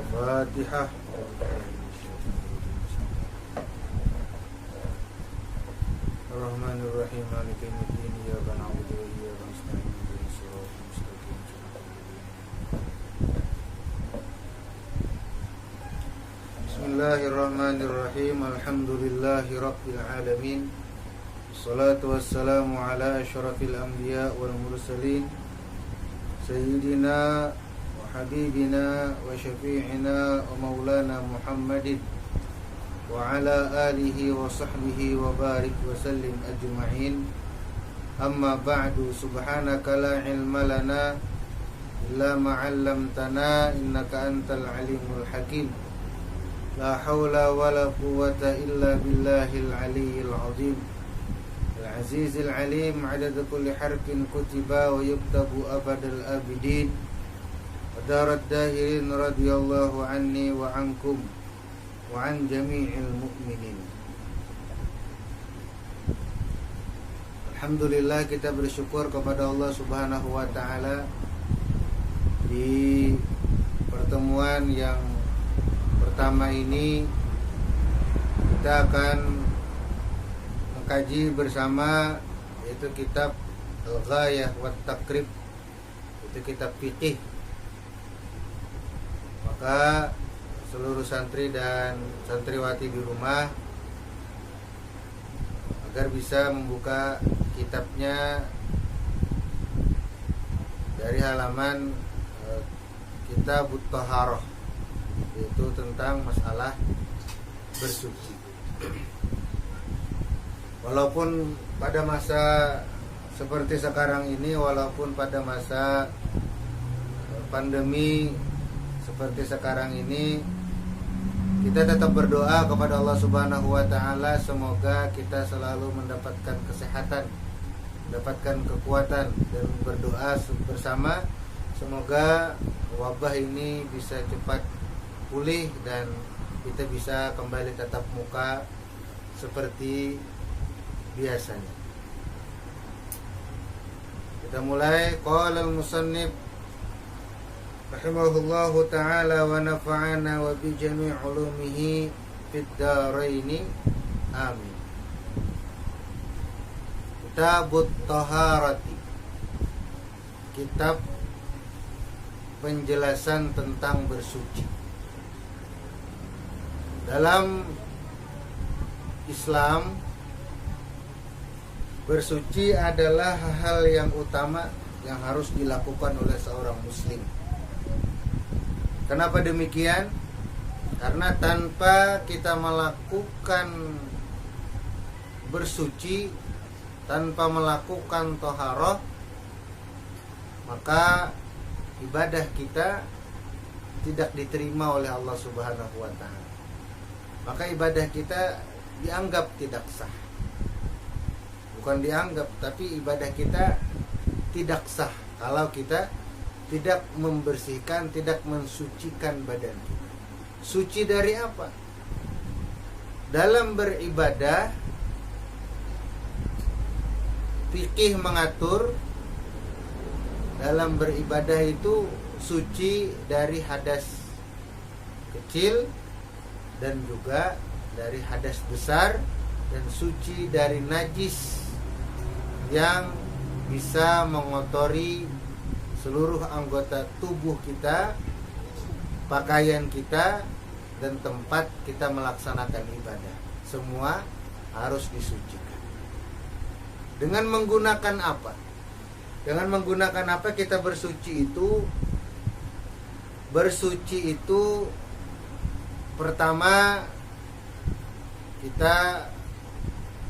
Fatihah. Ar-Rahmanir-Rahim. Maliki yaumiddin. Iyyaka na'budu wa iyyaka nasta'in. Ihdinas siratal mustaqim. Bismillahirrahmanirrahim. Alhamdulillahi rabbil alamin. Wassalatu wassalamu ala asyrafil anbiya wal mursalin. Sayyidina wa habibina wa syafi'ina wa maulana Muhammadin wa ala alihi wa sahbihi wa barik wa sallim ajma'in. Amma ba'du, subhanaka la ilma lana illa ma 'allamtana innaka antal alimul hakim. La haula wa la quwwata illa billahil aliyyil azim. Al-azizil alim, 'adada kulli harfin kutiba wa yuktabu abadal abidin. Darat dahirin radhiyallahu anni wa ankum wa an jami'il mu'minin. Alhamdulillah, kita bersyukur kepada Allah Subhanahu wa taala di pertemuan yang pertama ini kita akan mengkaji bersama yaitu kitab Al-Ghayah wa Taqrib, itu kitab fiqih. Maka seluruh santri dan santriwati di rumah agar bisa membuka kitabnya dari halaman Kitabut Thaharah, yaitu tentang masalah bersuci. Walaupun pada masa seperti sekarang ini, walaupun pada masa pandemi seperti sekarang ini, kita tetap berdoa kepada Allah Subhanahu wa taala semoga kita selalu mendapatkan kesehatan, mendapatkan kekuatan, dan berdoa bersama semoga wabah ini bisa cepat pulih dan kita bisa kembali tatap muka seperti biasanya. Kita mulai. Qala al-musannif rahimahullahu ta'ala wa nafa'ana wa bi jami' ulumihi fid dharaini amin. Kitabut Taharati, kitab penjelasan tentang bersuci. Dalam Islam, bersuci adalah hal yang utama yang harus dilakukan oleh seorang muslim. Kenapa demikian? Karena tanpa kita melakukan bersuci, tanpa melakukan toharoh, maka ibadah kita tidak diterima oleh Allah Subhanahu wa ta'ala. Maka ibadah kita dianggap tidak sah. Bukan dianggap, tapi ibadah kita tidak sah kalau kita tidak membersihkan, tidak mensucikan badan kita. Suci dari apa? Dalam beribadah, fikih mengatur dalam beribadah itu suci dari hadas kecil dan juga dari hadas besar, dan suci dari najis yang bisa mengotori seluruh anggota tubuh kita, pakaian kita, dan tempat kita melaksanakan ibadah. Semua harus disucikan. Dengan menggunakan apa? Dengan menggunakan apa kita bersuci itu? Bersuci itu pertama, kita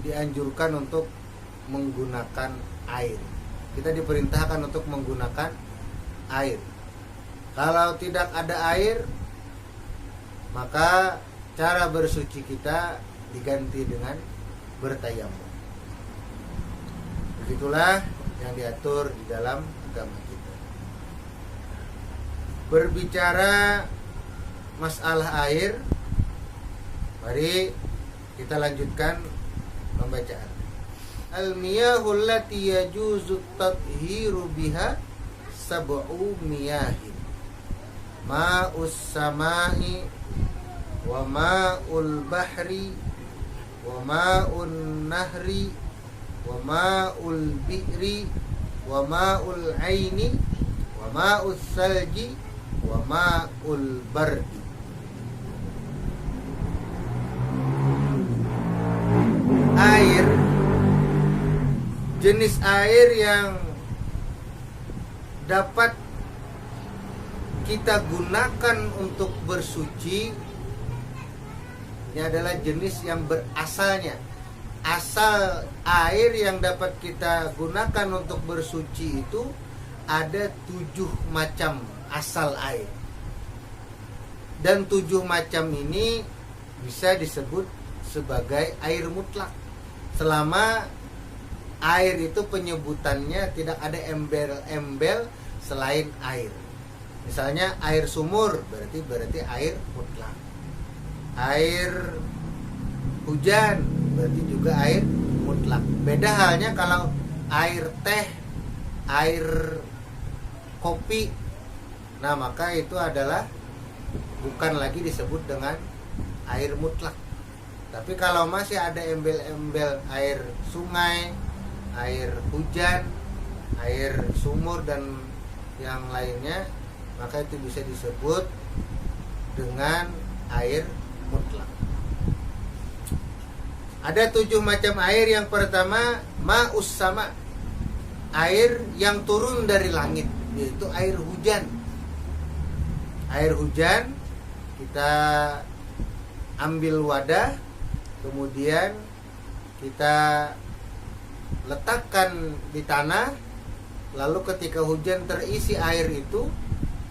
dianjurkan untuk menggunakan air. Kita diperintahkan untuk menggunakan air. Kalau tidak ada air, maka cara bersuci kita diganti dengan bertayamum. Begitulah yang diatur di dalam agama kita. Berbicara masalah air, mari kita lanjutkan pembacaan. Al-miyahul lati yajuzu tathiru biha sab'u miyahin. ma'us samai wa ma'ul bahri wa ma'un nahri wa ma'ul bi'ri wa ma'ul aini wa ma'us salji wa ma'ul bardi. Air, jenis air yang dapat kita gunakan untuk bersuci, ini adalah jenis yang berasalnya. Asal air yang dapat kita gunakan untuk bersuci itu ada 7 macam asal air. Dan 7 macam ini bisa disebut sebagai air mutlak, selama air itu penyebutannya tidak ada embel-embel selain air. Misalnya air sumur berarti air mutlak. Air hujan berarti juga air mutlak. Beda halnya kalau air teh, air kopi. Nah, maka itu adalah bukan lagi disebut dengan air mutlak. Tapi kalau masih ada embel-embel air sungai, air hujan, air sumur dan yang lainnya, maka itu bisa disebut dengan air mutlak. Ada 7 macam air. Yang pertama, ma'us sama, air yang turun dari langit, yaitu air hujan. Air hujan kita ambil wadah, kemudian kita letakkan di tanah, lalu ketika hujan terisi air itu,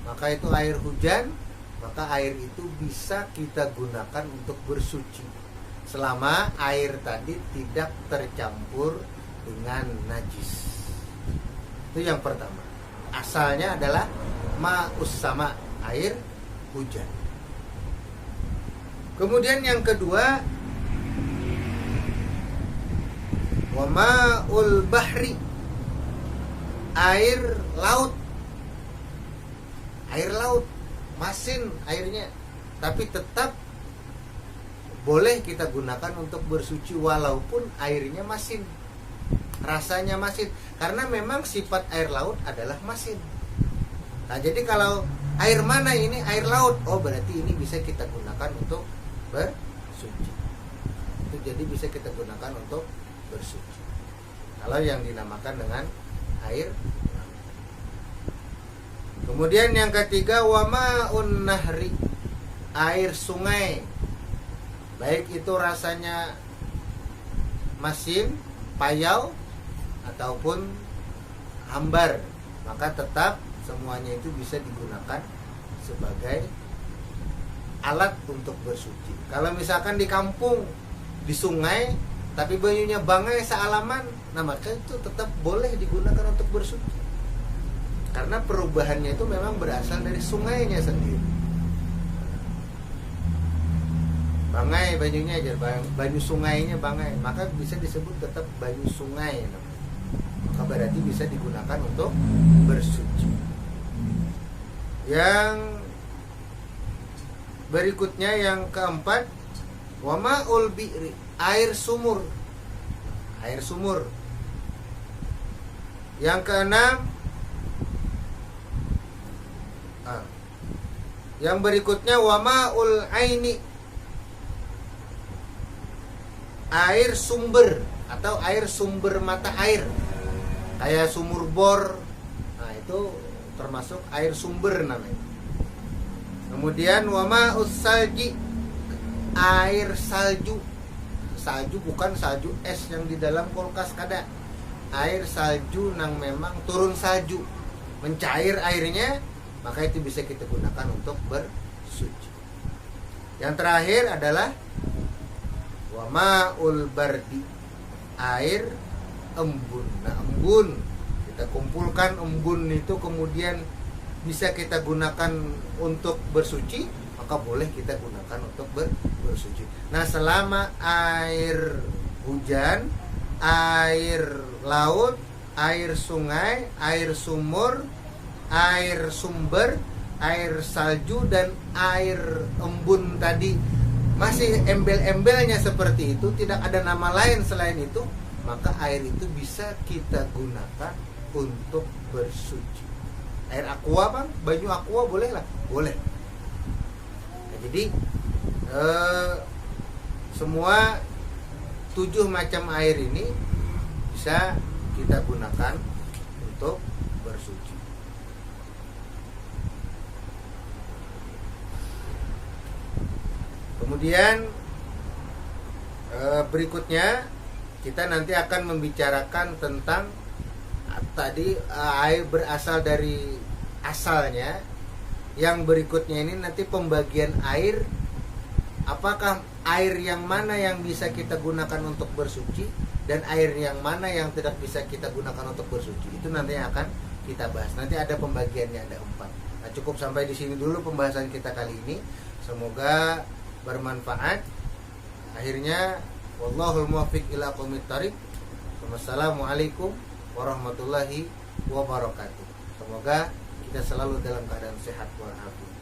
maka itu air hujan, maka air itu bisa kita gunakan untuk bersuci selama air tadi tidak tercampur dengan najis. Itu yang pertama. Asalnya adalah ma'us sama, air hujan. Kemudian yang kedua, wa ma'ul bahri, air laut. Air laut, masin airnya, tapi tetap boleh kita gunakan untuk bersuci walaupun airnya masin, rasanya masin, karena memang sifat air laut adalah masin. Nah, jadi kalau air mana ini? Air laut. Oh, berarti ini bisa kita gunakan untuk bersuci. Itu jadi bisa kita gunakan untuk bersuci. Kalau yang dinamakan dengan air. Kemudian yang ketiga, wa ma'un nahri, air sungai. Baik itu rasanya masin, payau ataupun hambar, maka tetap semuanya itu bisa digunakan sebagai alat untuk bersuci. Kalau misalkan di kampung, di sungai, tapi banyunya bangai sealaman, nah maka itu tetap boleh digunakan untuk bersuci. Karena perubahannya itu memang berasal dari sungainya sendiri. Bangai banyunya aja, banyu sungainya bangai, maka bisa disebut tetap banyu sungai. Maka berarti bisa digunakan untuk bersuci. Yang berikutnya, yang keempat, wa ma'ul bi'ri, air sumur. Air sumur. Yang keenam, yang berikutnya, wa ma'ul aini, air sumber atau air sumber mata air, kayak sumur bor. Nah, itu termasuk air sumber namanya. Kemudian wa ma'us salji, air salju. Salju bukan salju es yang di dalam kulkas kada. Air salju nang memang turun salju, mencair airnya, maka itu bisa kita gunakan untuk bersuci. Yang terakhir adalah wa ma'ul bardi, air embun. Nah, embun kita kumpulkan, embun itu kemudian bisa kita gunakan untuk bersuci, maka boleh kita gunakan untuk bersuci. Nah, selama air hujan, air laut, air sungai, air sumur, air sumber air salju dan air embun tadi masih embel-embelnya seperti itu, tidak ada nama lain selain itu, maka air itu bisa kita gunakan untuk bersuci. Air aqua bang, banyu aqua boleh lah, boleh. Nah, jadi semua 7 macam air ini bisa kita gunakan untuk bersuci. Kemudian berikutnya kita nanti akan membicarakan tentang tadi air berasal dari asalnya. Yang berikutnya ini nanti pembagian air, apakah air yang mana yang bisa kita gunakan untuk bersuci dan air yang mana yang tidak bisa kita gunakan untuk bersuci. Itu nanti akan kita bahas. Nanti ada pembagiannya, ada 4. Nah, cukup sampai di sini dulu pembahasan kita kali ini. Semoga bermanfaat. Akhirnya wallahul muwaffiq ila aqwamit thariq. Wassalamualaikum warahmatullahi wabarakatuh. Semoga kita selalu dalam keadaan sehat walafiat.